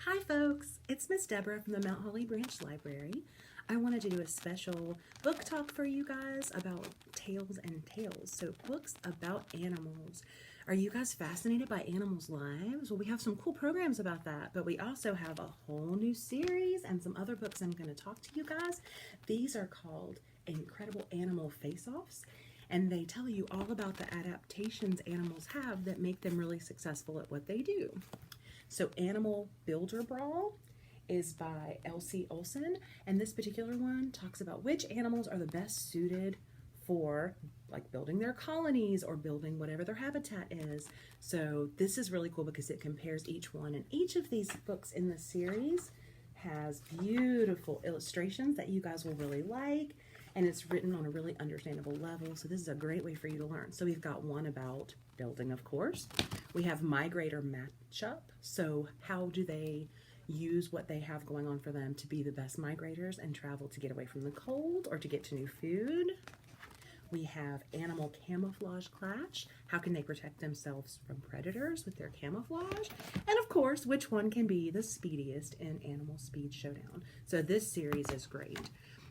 Hi folks, it's Miss Deborah from the Mount Holly Branch Library. I wanted to do a special book talk for you guys about Tales and Tales. So books about animals. Are you guys fascinated by animals' lives? Well, we have some cool programs about that, but we also have a whole new series and some other books I'm going to talk to you guys. These are called Incredible Animal Face-Offs, and they tell you all about the adaptations animals have that make them really successful at what they do. So Animal Builder Brawl is by Elsie Olson, and this particular one talks about which animals are the best suited for like building their colonies or building whatever their habitat is. So this is really cool because it compares each one, and each of these books in the series has beautiful illustrations that you guys will really like, and it's written on a really understandable level. So this is a great way for you to learn. So we've got one about building, of course. We have migrator matchup. So how do they use what they have going on for them to be the best migrators and travel to get away from the cold or to get to new food? We have animal camouflage clash. How can they protect themselves from predators with their camouflage? And of course, which one can be the speediest in Animal Speed Showdown? So this series is great.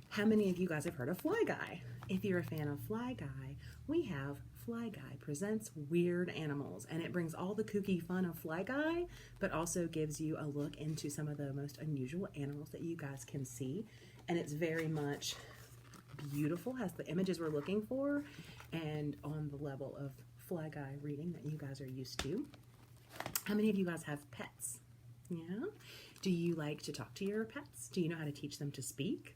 How many of you guys have heard of Fly Guy? If you're a fan of Fly Guy, we have Fly Guy Presents Weird Animals, and it brings all the kooky fun of Fly Guy, but also gives you a look into some of the most unusual animals that you guys can see. And it's very much beautiful, has the images we're looking for, and on the level of Fly Guy reading that you guys are used to. How many of you guys have pets? Yeah? Do you like to talk to your pets? Do you know how to teach them to speak?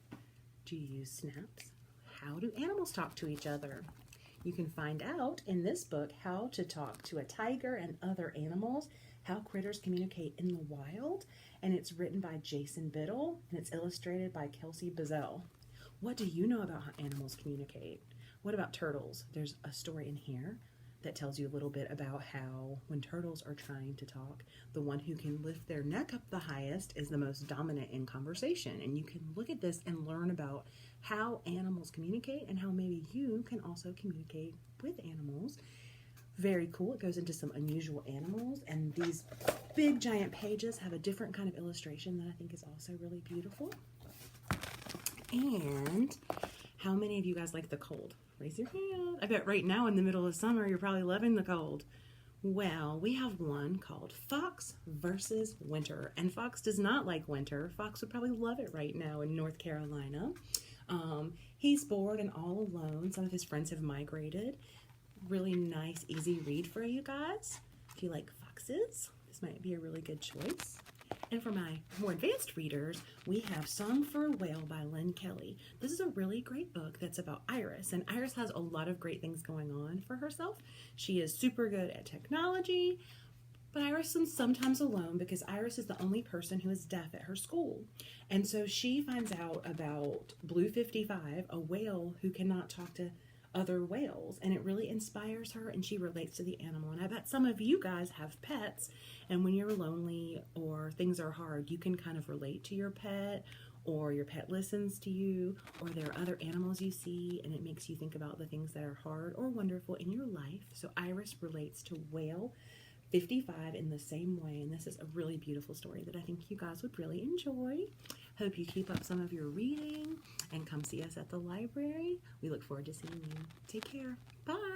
Do you use snaps? How do animals talk to each other? You can find out in this book how to talk to a tiger and other animals, how critters communicate in the wild, and it's written by Jason Biddle, and it's illustrated by Kelsey Bazell. What do you know about how animals communicate? What about turtles? There's a story in here that tells you a little bit about how when turtles are trying to talk, the one who can lift their neck up the highest is the most dominant in conversation. And you can look at this and learn about how animals communicate and how maybe you can also communicate with animals. Very cool. It goes into some unusual animals, and these big giant pages have a different kind of illustration that I think is also really beautiful. And how many of you guys like the cold? Raise your hand. I bet right now in the middle of summer, you're probably loving the cold. Well, we have one called Fox versus Winter. And Fox does not like winter. Fox would probably love it right now in North Carolina. He's bored and all alone. Some of his friends have migrated. Really nice, easy read for you guys. If you like foxes, this might be a really good choice. And for my more advanced readers, we have Song for a Whale by Lynn Kelly. This is a really great book that's about Iris, and Iris has a lot of great things going on for herself. She is super good at technology, but Iris is sometimes alone because Iris is the only person who is deaf at her school. And so she finds out about Blue 55, a whale who cannot talk to other whales, and it really inspires her, and she relates to the animal. And I bet some of you guys have pets, and when you're lonely or things are hard, you can kind of relate to your pet, or your pet listens to you, or there are other animals you see, and it makes you think about the things that are hard or wonderful in your life. So Iris relates to Whale 55 in the same way, and this is a really beautiful story that I think you guys would really enjoy. Hope you keep up some of your reading and come see us at the library. We look forward to seeing you. Take care. Bye.